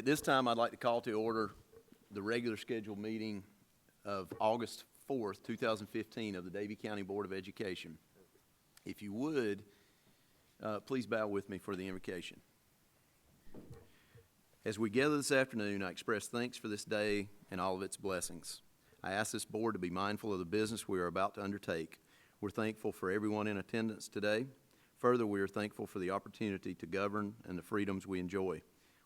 this time, I'd like to call to order the regular scheduled meeting of August 4th, 2015 of the Davie County Board of Education. If you would, please bow with me for the invocation. As we gather this afternoon, I express thanks for this day and all of its blessings. I ask this board to be mindful of the business we are about to undertake. We're thankful for everyone in attendance today. Further, we are thankful for the opportunity to govern and the freedoms we enjoy.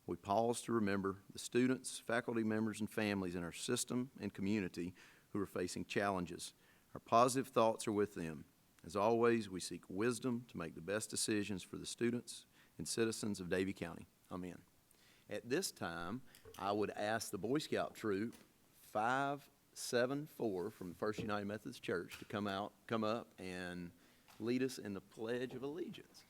We pause to remember the students, faculty members, and families in our system and community who are facing challenges. Our positive thoughts are with them. As always, we seek wisdom to make the best decisions for the students and citizens of Davie County. Amen. At this time, I would ask the Boy Scout troop 574 from the First United Methodist Church to come up and lead us in the Pledge of Allegiance.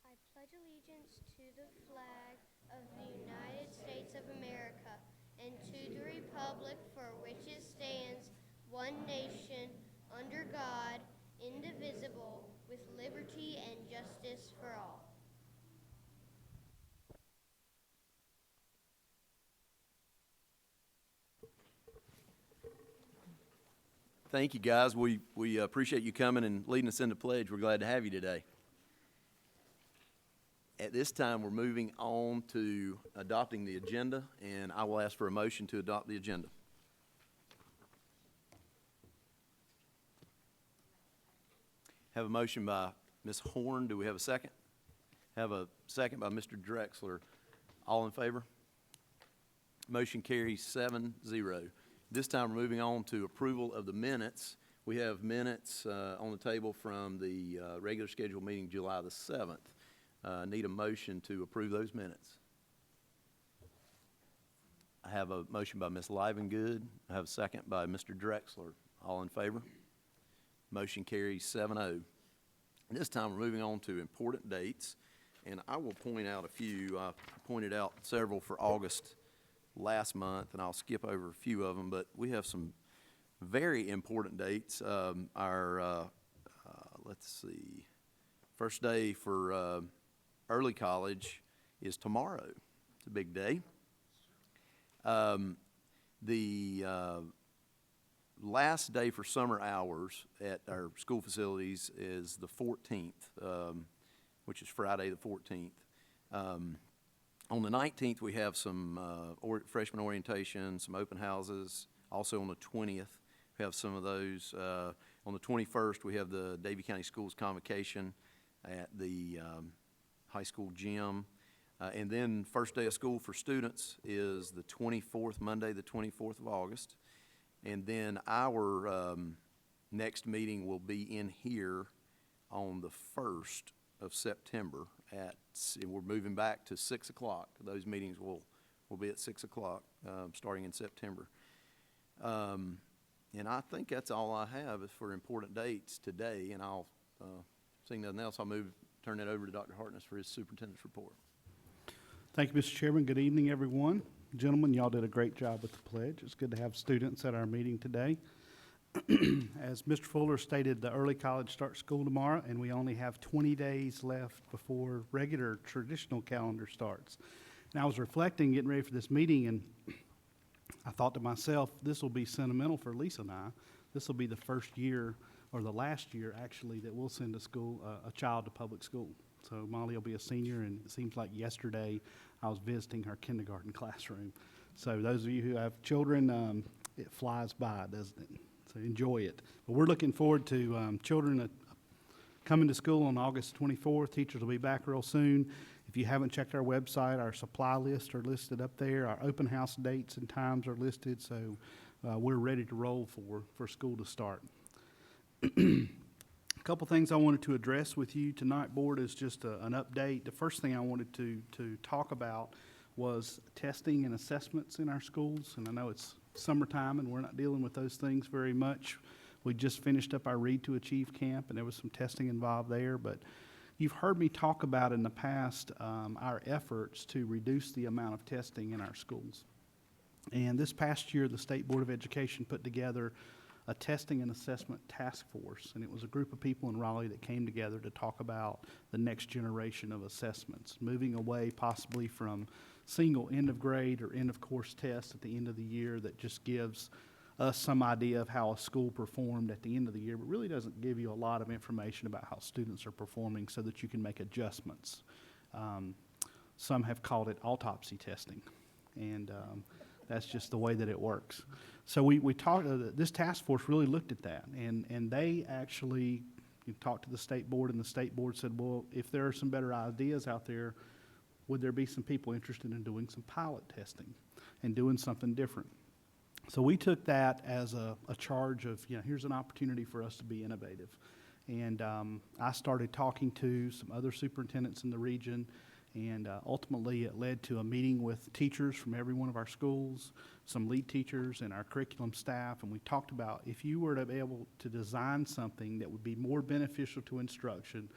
I pledge allegiance to the flag of the United States of America and to the republic for which it stands, one nation, under God, indivisible, with liberty and justice for all. Thank you, guys. We appreciate you coming and leading us in the pledge. We're glad to have you today. At this time, we're moving on to adopting the agenda, and I will ask for a motion to adopt the agenda. Have a motion by Ms. Horn. Do we have a second? Have a second by Mr. Drexler. All in favor? Motion carries 7-0. This time, we're moving on to approval of the minutes. We have minutes on the table from the regular scheduled meeting July the 7th. Need a motion to approve those minutes. I have a motion by Ms. Livengood. I have a second by Mr. Drexler. All in favor? Motion carries 7-0. This time, we're moving on to important dates, and I will point out a few. I pointed out several for August last month, and I'll skip over a few of them, but we have some very important dates. Let's see, first day for early college is tomorrow. It's a big day. The last day for summer hours at our school facilities is the 14th, which is Friday the 14th. On the 19th, we have some freshman orientation, some open houses. Also on the 20th, we have some of those. On the 21st, we have the Davie County Schools Convocation at the high school gym. And then first day of school for students is the 24th, Monday the 24th of August. And then our next meeting will be in here on the 1st of September we're moving back to 6 o'clock. Those meetings will be at 6 o'clock starting in September. And I think that's all I have for important dates today, and I'll seeing nothing else, I'll turn it over to Dr. Hartness for his superintendent's report. Thank you, Mr. Chairman. Good evening, everyone. Gentlemen, y'all did a great job with the pledge. It's good to have students at our meeting today. As Mr. Fuller stated, the early college starts school tomorrow, and we only have 20 days left before regular traditional calendar starts. And I was reflecting, getting ready for this meeting, and I thought to myself, this will be sentimental for Lisa and I. This will be the first year, or the last year, actually, that we'll send a child to public school. So Molly will be a senior, and it seems like yesterday I was visiting her kindergarten classroom. So those of you who have children, it flies by, doesn't it? So enjoy it. But we're looking forward to children coming to school on August 24th. Teachers will be back real soon. If you haven't checked our website, our supply lists are listed up there. Our open house dates and times are listed, so we're ready to roll for school to start. A couple things I wanted to address with you tonight, board, is just an update. The first thing I wanted to talk about was testing and assessments in our schools, and I know it's summertime and we're not dealing with those things very much. We just finished up our Read to Achieve camp, and there was some testing involved there, but you've heard me talk about in the past our efforts to reduce the amount of testing in our schools. And this past year, the State Board of Education put together a testing and assessment task force, and it was a group of people in Raleigh that came together to talk about the next generation of assessments, moving away possibly from single end of grade or end of course tests at the end of the year that just gives us some idea of how a school performed at the end of the year, but really doesn't give you a lot of information about how students are performing so that you can make adjustments. Some have called it autopsy testing, and that's just the way that it works. So we talked, this task force really looked at that, and they actually talked to the state board, and the state board said, well, if there are some better ideas out there, would there be some people interested in doing some pilot testing and doing something different? So we took that as a charge of, here's an opportunity for us to be innovative. And I started talking to some other superintendents in the region, and ultimately it led to a meeting with teachers from every one of our schools, some lead teachers and our curriculum staff, and we talked about if you were to be able to design something that would be more beneficial to instruction,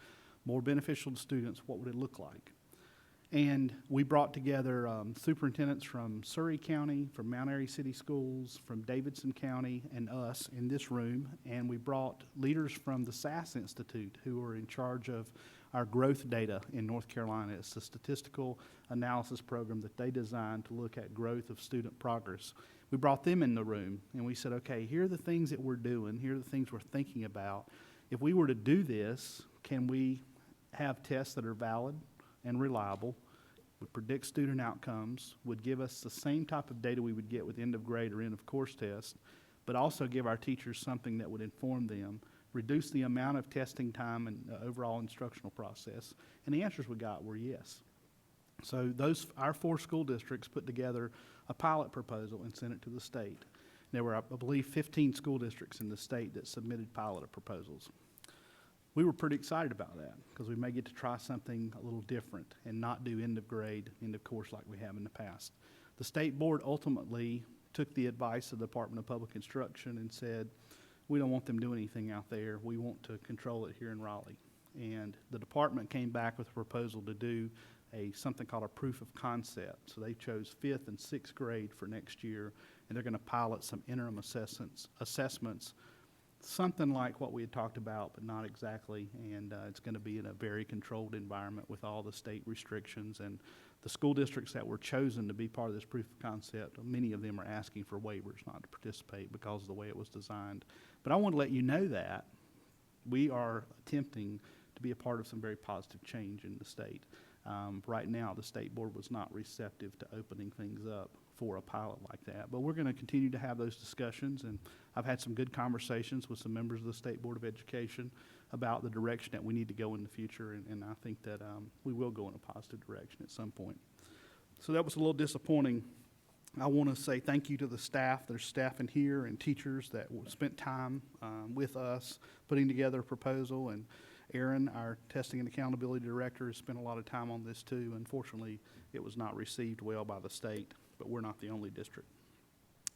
more beneficial to students, what would it look like? And we brought together superintendents from Surrey County, from Mount Airy City Schools, from Davidson County, and us in this room. And we brought leaders from the SAS Institute who are in charge of our growth data in North Carolina. It's a statistical analysis program that they designed to look at growth of student progress. We brought them in the room, and we said, okay, here are the things that we're doing. Here are the things we're thinking about. If we were to do this, can we have tests that are valid and reliable, would predict student outcomes, would give us the same type of data we would get with end of grade or end of course tests, but also give our teachers something that would inform them, reduce the amount of testing time and overall instructional process? And the answers we got were yes. So our 4 school districts put together a pilot proposal and sent it to the state. There were, I believe, 15 school districts in the state that submitted pilot proposals. We were pretty excited about that because we may get to try something a little different and not do end of grade, end of course like we have in the past. The state board ultimately took the advice of the Department of Public Instruction and said, we don't want them doing anything out there. We want to control it here in Raleigh. And the department came back with a proposal to do something called a proof of concept. So they chose 5th and 6th grade for next year, and they're going to pilot some interim assessments, something like what we had talked about, but not exactly, and it's going to be in a very controlled environment with all the state restrictions. And the school districts that were chosen to be part of this proof of concept, many of them are asking for waivers not to participate because of the way it was designed. But I want to let you know that we are attempting to be a part of some very positive change in the state. Right now, the state board was not receptive to opening things up for a pilot like that. But we're going to continue to have those discussions, and I've had some good conversations with some members of the State Board of Education about the direction that we need to go in the future, and I think that we will go in a positive direction at some point. So that was a little disappointing. I want to say thank you to the staff. There's staff in here and teachers that spent time with us putting together a proposal, and Aaron, our testing and accountability director, has spent a lot of time on this too. Unfortunately, it was not received well by the state, but we're not the only district.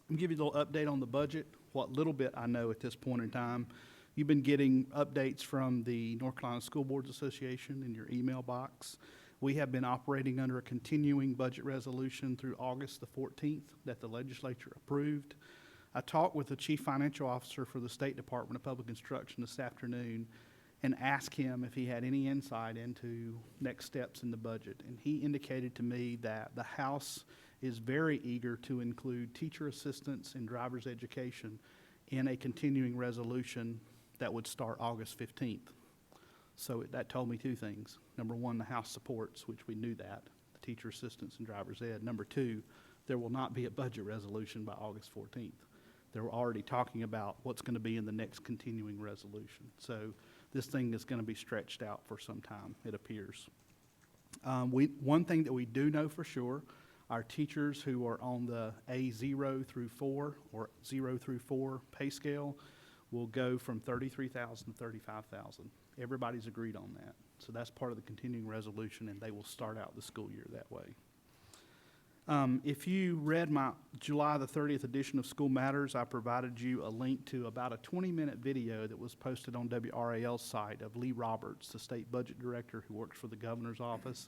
I'll give you a little update on the budget, what little bit I know at this point in time. You've been getting updates from the North Carolina School Boards Association in your email box. We have been operating under a continuing budget resolution through August the 14th that the legislature approved. I talked with the Chief Financial Officer for the State Department of Public Instruction this afternoon and asked him if he had any insight into next steps in the budget. And he indicated to me that the House is very eager to include teacher assistance and driver's education in a continuing resolution that would start August 15th. So that told me 2 things. Number 1, the House supports, which we knew that, the teacher assistance and driver's ed. Number 2, there will not be a budget resolution by August 14th. They're already talking about what's going to be in the next continuing resolution. So this thing is going to be stretched out for some time, it appears. One thing that we do know for sure, our teachers who are on the A0 through 4 or 0 through 4 pay scale will go from $33,000 to $35,000. Everybody's agreed on that. So that's part of the continuing resolution, and they will start out the school year that way. If you read my July the 30th edition of School Matters, I provided you a link to about a 20-minute video that was posted on WRAL's site of Lee Roberts, the state budget director who works for the governor's office.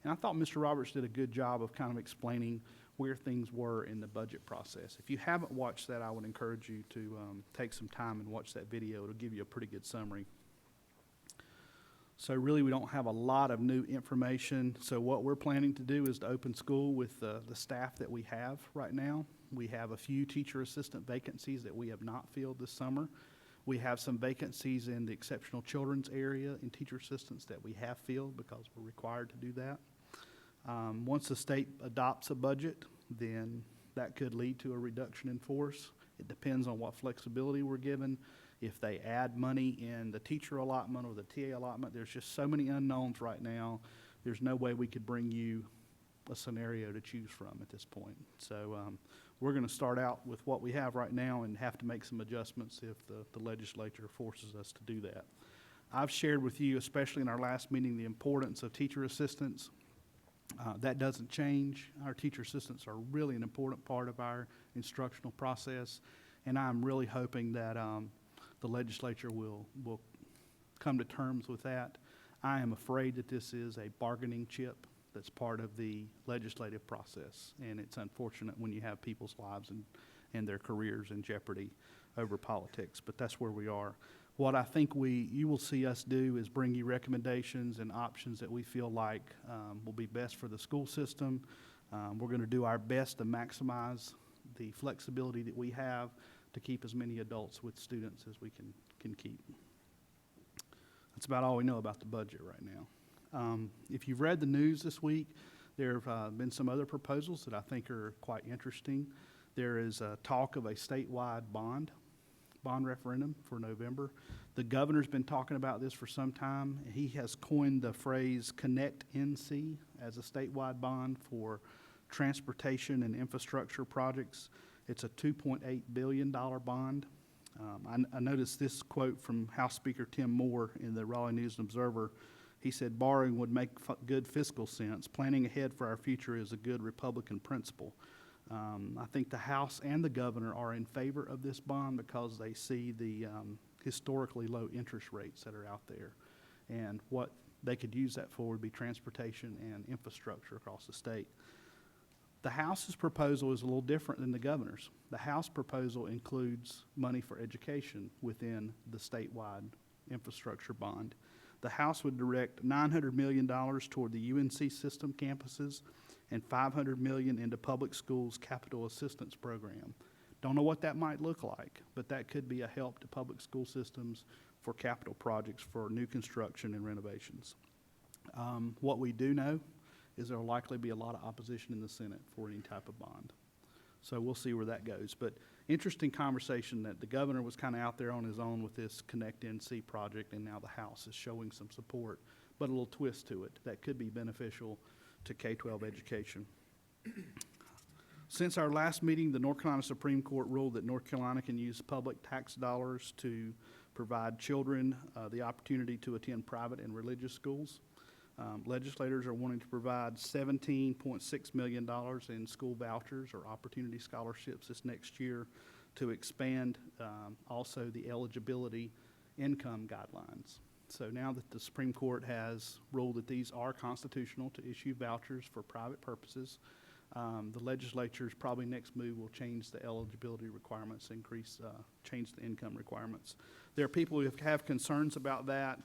And I thought Mr. Roberts did a good job of kind of explaining where things were in the budget process. If you haven't watched that, I would encourage you to take some time and watch that video. It'll give you a pretty good summary. So really, we don't have a lot of new information. So what we're planning to do is to open school with the staff that we have right now. We have a few teacher assistant vacancies that we have not filled this summer. We have some vacancies in the exceptional children's area in teacher assistants that we have filled because we're required to do that. Once the state adopts a budget, then that could lead to a reduction in force. It depends on what flexibility we're given. If they add money in the teacher allotment or the TA allotment, there's just so many unknowns right now. There's no way we could bring you a scenario to choose from at this point. So we're going to start out with what we have right now and have to make some adjustments if the legislature forces us to do that. I've shared with you, especially in our last meeting, the importance of teacher assistants. That doesn't change. Our teacher assistants are really an important part of our instructional process, and I'm really hoping that the legislature will come to terms with that. I am afraid that this is a bargaining chip that's part of the legislative process, and it's unfortunate when you have people's lives and their careers in jeopardy over politics, but that's where we are. What I think you will see us do is bring you recommendations and options that we feel like will be best for the school system. We're going to do our best to maximize the flexibility that we have to keep as many adults with students as we can keep. That's about all we know about the budget right now. If you've read the news this week, there have been some other proposals that I think are quite interesting. There is talk of a statewide bond referendum for November. The governor's been talking about this for some time. He has coined the phrase Connect NC as a statewide bond for transportation and infrastructure projects. It's a $2.8 billion bond. I noticed this quote from House Speaker Tim Moore in the Raleigh News and Observer. He said, borrowing would make good fiscal sense. Planning ahead for our future is a good Republican principle. I think the House and the governor are in favor of this bond because they see the historically low interest rates that are out there. And what they could use that for would be transportation and infrastructure across the state. The House's proposal is a little different than the governor's. The House proposal includes money for education within the statewide infrastructure bond. The House would direct $900 million toward the UNC system campuses and $500 million into public schools' capital assistance program. Don't know what that might look like, but that could be a help to public school systems for capital projects for new construction and renovations. What we do know is there will likely be a lot of opposition in the Senate for any type of bond. So we'll see where that goes. But interesting conversation that the governor was kind of out there on his own with this Connect NC project, and now the House is showing some support, but a little twist to it that could be beneficial to K-12 education. Since our last meeting, the North Carolina Supreme Court ruled that North Carolina can use public tax dollars to provide children the opportunity to attend private and religious schools. Legislators are wanting to provide $17.6 million in school vouchers or opportunity scholarships this next year to expand also the eligibility income guidelines. So now that the Supreme Court has ruled that these are constitutional to issue vouchers for private purposes, the legislature's probably next move will change the eligibility requirements, change the income requirements. There are people who have concerns about that.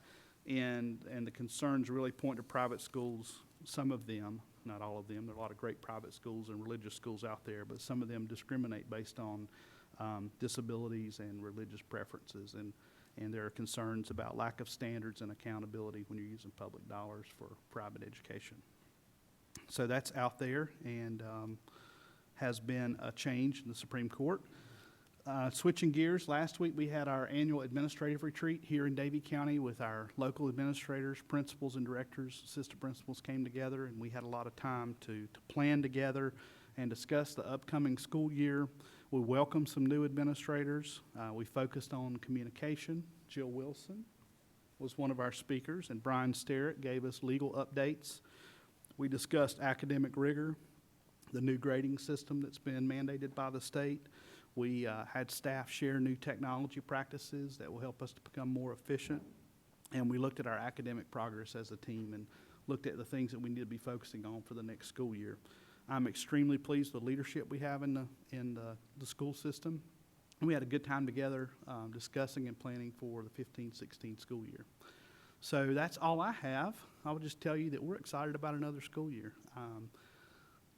And the concerns really point to private schools. Some of them, not all of them, there are a lot of great private schools and religious schools out there, but some of them discriminate based on disabilities and religious preferences. And there are concerns about lack of standards and accountability when you're using public dollars for private education. So that's out there and has been a change in the Supreme Court. Switching gears, last week we had our annual administrative retreat here in Davie County with our local administrators, principals, and directors. Assistant principals came together, and we had a lot of time to plan together and discuss the upcoming school year. We welcomed some new administrators. We focused on communication. Jill Wilson was one of our speakers, and Brian Sterrett gave us legal updates. We discussed academic rigor, the new grading system that's been mandated by the state. We had staff share new technology practices that will help us to become more efficient. And we looked at our academic progress as a team and looked at the things that we need to be focusing on for the next school year. I'm extremely pleased with the leadership we have in the school system. And we had a good time together discussing and planning for the 15-16 school year. So that's all I have. I will just tell you that we're excited about another school year.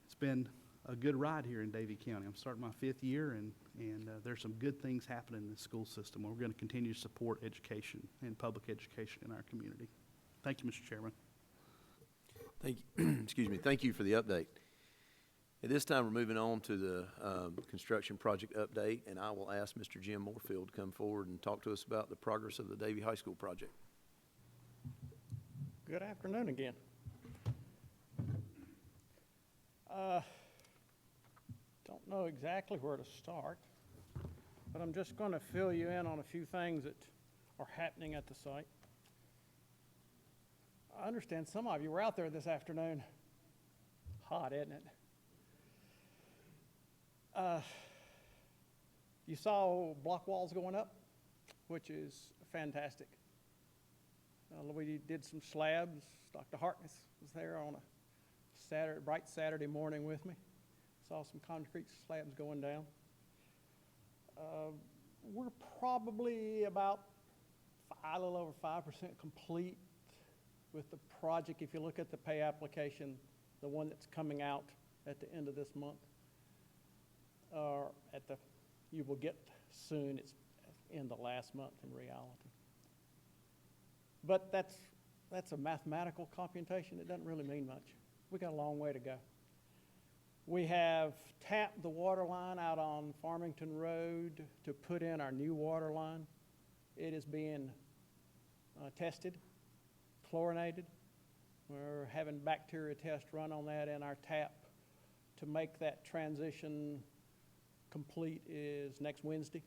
It's been a good ride here in Davie County. I'm starting my 5th year, and there's some good things happening in the school system. We're going to continue to support education and public education in our community. Thank you, Mr. Chairman. Thank you. Excuse me. Thank you for the update. At this time, we're moving on to the construction project update, and I will ask Mr. Jim Moorfield to come forward and talk to us about the progress of the Davie High School project. Good afternoon again. Don't know exactly where to start, but I'm just going to fill you in on a few things that are happening at the site. I understand some of you were out there this afternoon. Hot, isn't it? You saw block walls going up, which is fantastic. We did some slabs. Dr. Harkness was there on a bright Saturday morning with me. Saw some concrete slabs going down. We're probably about a little over 5% complete with the project. If you look at the pay application, the one that's coming out at the end of this month, you will get soon. It's in the last month in reality. But that's a mathematical computation. It doesn't really mean much. We got a long way to go. We have tapped the water line out on Farmington Road to put in our new water line. It is being tested, chlorinated. We're having bacteria tests run on that in our tap to make that transition complete is next Wednesday.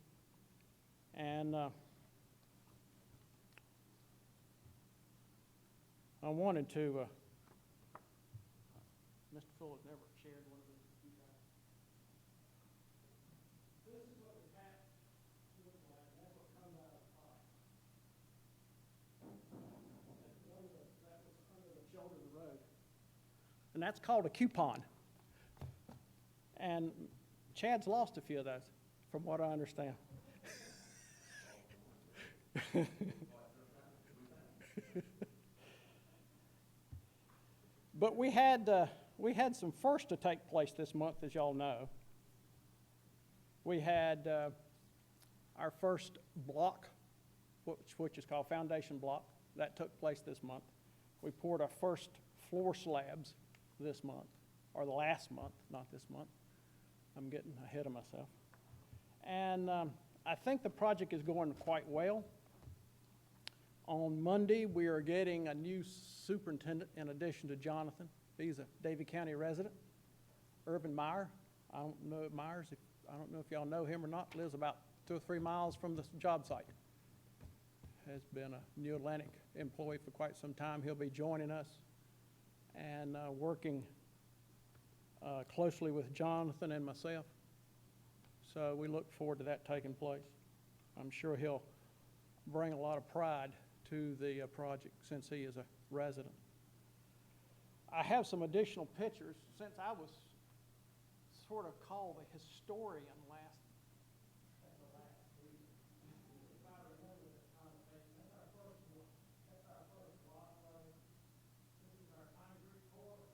And I wanted to, Mr. Fuller's never shared one of these with you guys. This is what the tap looks like, and that's what comes out of the pipe. That was under the shoulder of the road. And that's called a coupon. And Chad's lost a few of those, from what I understand. But we had some firsts to take place this month, as y'all know. We had our first block, which is called foundation block. That took place this month. We poured our first floor slabs this month, or the last month, not this month. I'm getting ahead of myself. And I think the project is going quite well. On Monday, we are getting a new superintendent in addition to Jonathan. He's a Davie County resident, Urban Meyer. I don't know if y'all know him or not. Lives about 2 or 3 miles from the job site. Has been a New Atlantic employee for quite some time. He'll be joining us and working closely with Jonathan and myself. So we look forward to that taking place. I'm sure he'll bring a lot of pride to the project since he is a resident. I have some additional pictures since I was sort of called the historian last week. If I remember that conversation, that's our first one. That's our first walkway. This is our concrete pour. We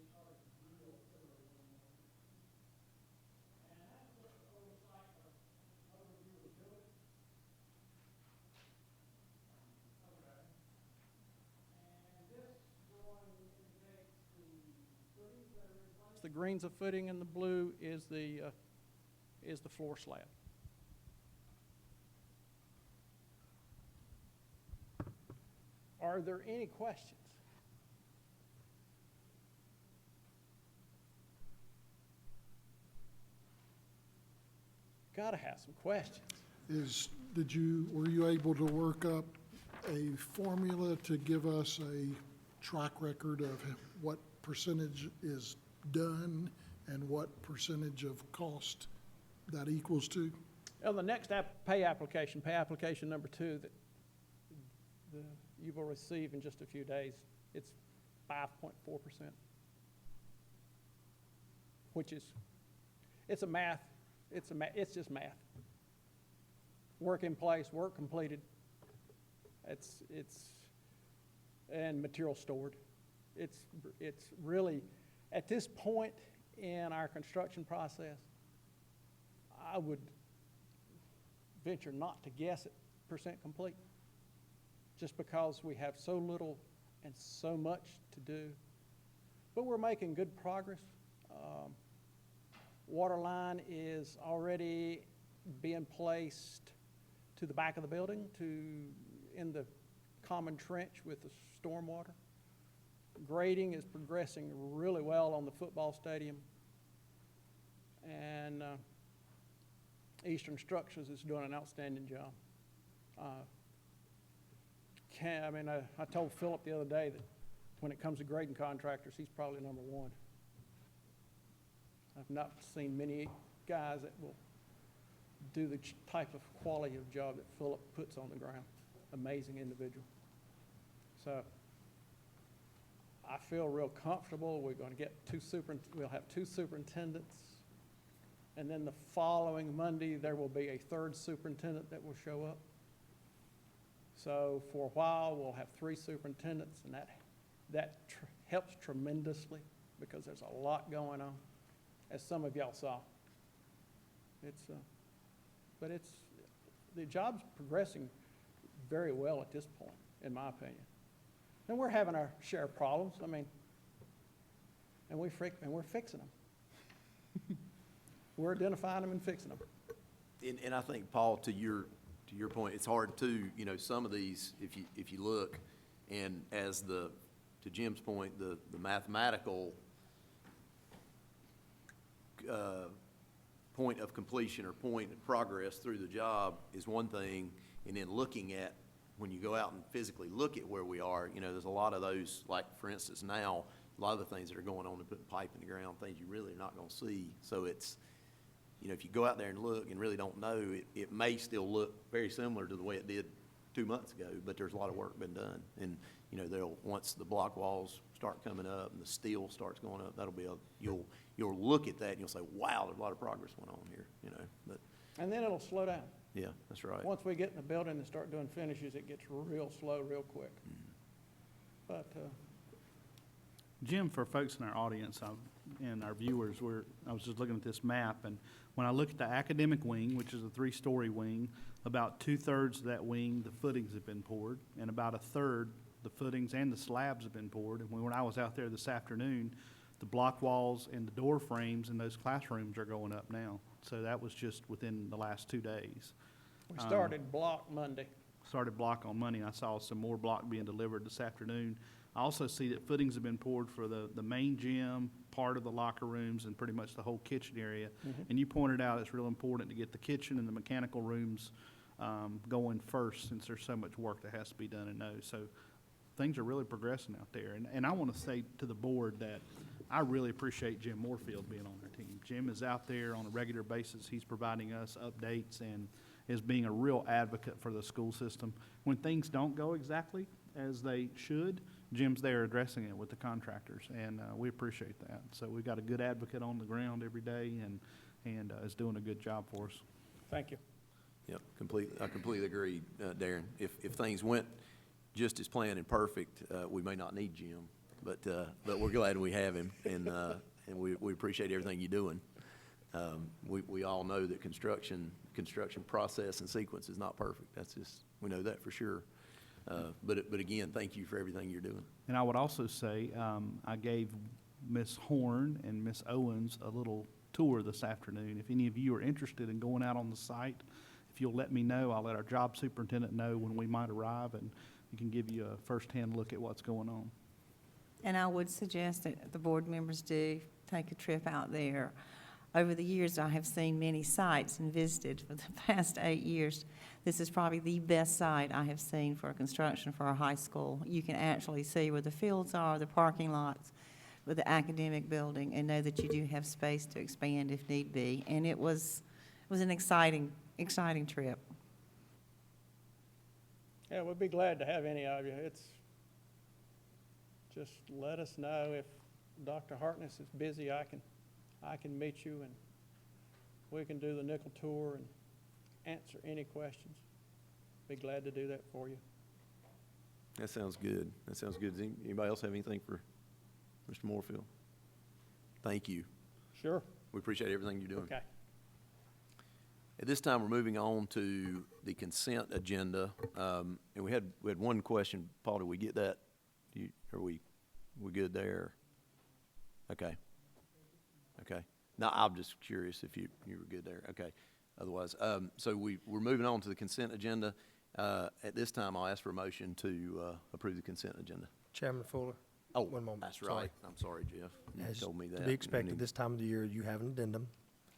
started to drill early in the morning. And that's just an oversight of overview of the building. Okay. And this drawing indicates the footings that are in place. The green's a footing and the blue is the floor slab. Are there any questions? Gotta have some questions. Were you able to work up a formula to give us a track record of what percentage is done and what percentage of cost that equals to? Well, the next pay application number 2 that you will receive in just a few days, it's 5.4%. which is, it's just math. Work in place, work completed. And material stored. It's really, at this point in our construction process, I would venture not to guess it percent complete, just because we have so little and so much to do. But we're making good progress. Water line is already being placed to the back of the building, in the common trench with the stormwater. Grading is progressing really well on the football stadium. And Eastern Structures is doing an outstanding job. I told Philip the other day that when it comes to grading contractors, he's probably number one. I've not seen many guys that will do the type of quality of job that Philip puts on the ground. Amazing individual. So I feel real comfortable. We're going to get we'll have two superintendents. And then the following Monday, there will be a third superintendent that will show up. So for a while, we'll have three superintendents, and that helps tremendously because there's a lot going on, as some of y'all saw. But the job's progressing very well at this point, in my opinion. And we're having our share of problems. And we're fixing them. We're identifying them and fixing them. And I think, Paul, to your point, it's hard to, some of these, if you look, and to Jim's point, the mathematical point of completion or point of progress through the job is one thing, and then looking at, when you go out and physically look at where we are, there's a lot of those, like, for instance, now, a lot of the things that are going on to put pipe in the ground, things you really are not going to see. So it's, if you go out there and look and really don't know, it may still look very similar to the way it did 2 months ago, but there's a lot of work been done. And, once the block walls start coming up and the steel starts going up, that'll be you'll look at that and you'll say, wow, there's a lot of progress went on here, but. And then it'll slow down. Yeah, that's right. Once we get in the building and start doing finishes, it gets real slow, real quick. But Jim, for folks in our audience and our viewers, I was just looking at this map, and when I look at the academic wing, which is a 3-story wing, about 2/3 of that wing, the footings have been poured, and about 1/3, the footings and the slabs have been poured. And when I was out there this afternoon, the block walls and the door frames in those classrooms are going up now. So that was just within the last 2 days. we started block Monday. Started block on Monday. I saw some more block being delivered this afternoon. I also see that footings have been poured for the main gym, part of the locker rooms, and pretty much the whole kitchen area. And you pointed out it's real important to get the kitchen and the mechanical rooms going first, since there's so much work that has to be done in those. So things are really progressing out there. And I want to say to the board that I really appreciate Jim Moorfield being on our team. Jim is out there on a regular basis. He's providing us updates and is being a real advocate for the school system. When things don't go exactly as they should, Jim's there addressing it with the contractors, and we appreciate that. So we've got a good advocate on the ground every day, and is doing a good job for us. Thank you. Yep, I completely agree, Darren. If things went just as planned and perfect, we may not need Jim, but we're glad we have him, and we appreciate everything you're doing. We all know that construction process and sequence is not perfect. That's just, we know that for sure. But again, thank you for everything you're doing. And I would also say, I gave Miss Horn and Miss Owens a little tour this afternoon. If any of you are interested in going out on the site, if you'll let me know, I'll let our job superintendent know when we might arrive, and we can give you a firsthand look at what's going on. And I would suggest that the board members do take a trip out there. Over the years, I have seen many sites and visited for the past 8 years. This is probably the best site I have seen for construction for a high school. You can actually see where the fields are, the parking lots, with the academic building, and know that you do have space to expand if need be. And it was an exciting trip. Yeah, we'd be glad to have any of you. Just let us know if Dr. Hartness is busy. I I can meet you and we can do the nickel tour and answer any questions. Be glad to do that for you. That sounds good. That sounds good. Does anybody else have anything for Mr. Moorfield? Thank you. Sure. We appreciate everything you're doing. Okay. At this time, we're moving on to the consent agenda. And we had one question. Paul, did we get that? Are we good there? Okay. Okay. No, I'm just curious if you were good there. Okay. Otherwise, so we're moving on to the consent agenda. At this time, I'll ask for a motion to approve the consent agenda. Chairman Fuller. Oh, One moment. that's Sorry. right. I'm sorry, Jeff. You As told me that. To be expected this time of the year, you have an addendum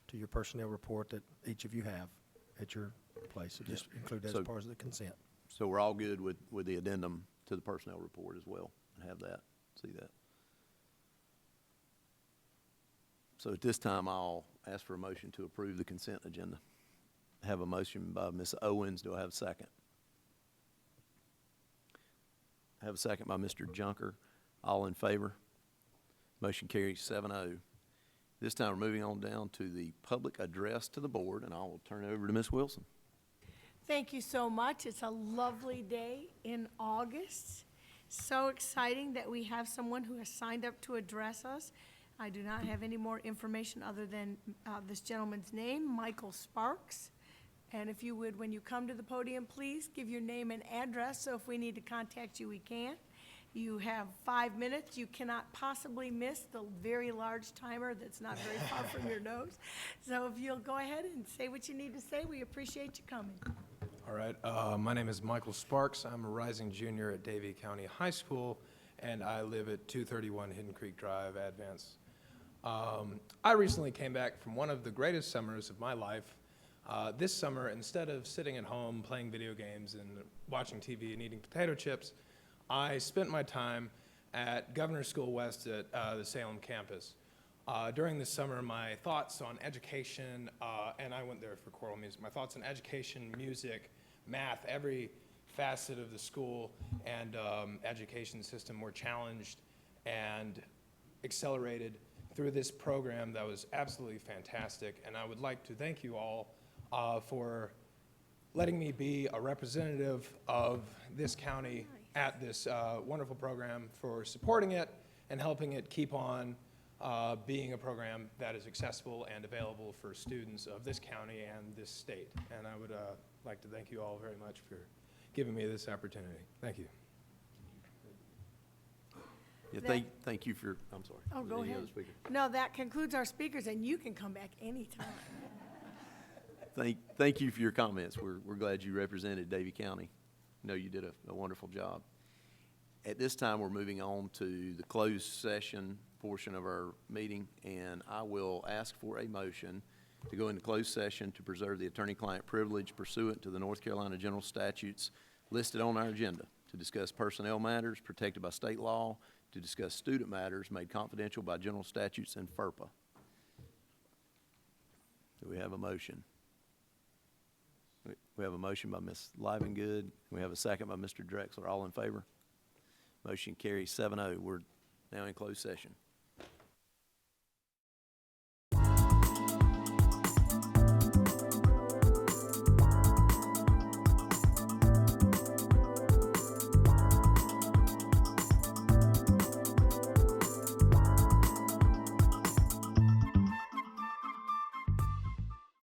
to your personnel report that each of you have at your place. So just include that So- as part of the consent. So we're all good with the addendum to the personnel report as well, and have that, see that. So at this time, I'll ask for a motion to approve the consent agenda. I have a motion by Ms. Owens. Do I have a second? I have a second by Mr. Junker. All in favor? Motion carries 7-0. This time, we're moving on down to the public address to the board, and I will turn it over to Ms. Wilson. Thank you so much. It's a lovely day in August. So exciting that we have someone who has signed up to address us. I do not have any more information other than this gentleman's name, Michael Sparks. And if you would, when you come to the podium, please give your name and address, so if we need to contact you, we can. You have 5 minutes. You cannot possibly miss the very large timer that's not very far from your nose. So if you'll go ahead and say what you need to say, we appreciate you coming. All right, my name is Michael Sparks. I'm a rising junior at Davie County High School, and I live at 231 Hidden Creek Drive, Advance. I recently came back from one of the greatest summers of my life. This summer, instead of sitting at home playing video games and watching TV and eating potato chips, I spent my time at Governor's School West at the Salem campus. During the summer, my thoughts on education, and I went there for choral music, my thoughts on education, music, math, every facet of the school and education system were challenged and accelerated through this program that was absolutely fantastic. And I would like to thank you all for letting me be a representative of this county at this wonderful program, for supporting it and helping it keep on being a program that is accessible and available for students of this county and this state. And I would like to thank you all very much for giving me this opportunity. Thank you. Yeah, thank you for, I'm sorry. Oh, go Any ahead. other speaker? No, that concludes our speakers, and you can come back anytime. Thank you for your comments. We're glad you represented Davie County. I know you did a wonderful job. At this time, we're moving on to the closed session portion of our meeting, and I will ask for a motion to go into closed session to preserve the attorney-client privilege pursuant to the North Carolina General Statutes listed on our agenda, to discuss personnel matters protected by state law, to discuss student matters made confidential by general statutes and FERPA. Do we have a motion? We have a motion by Ms. Livengood. We have a second by Mr. Drexler. All in favor? Motion carries 7-0. We're now in closed session.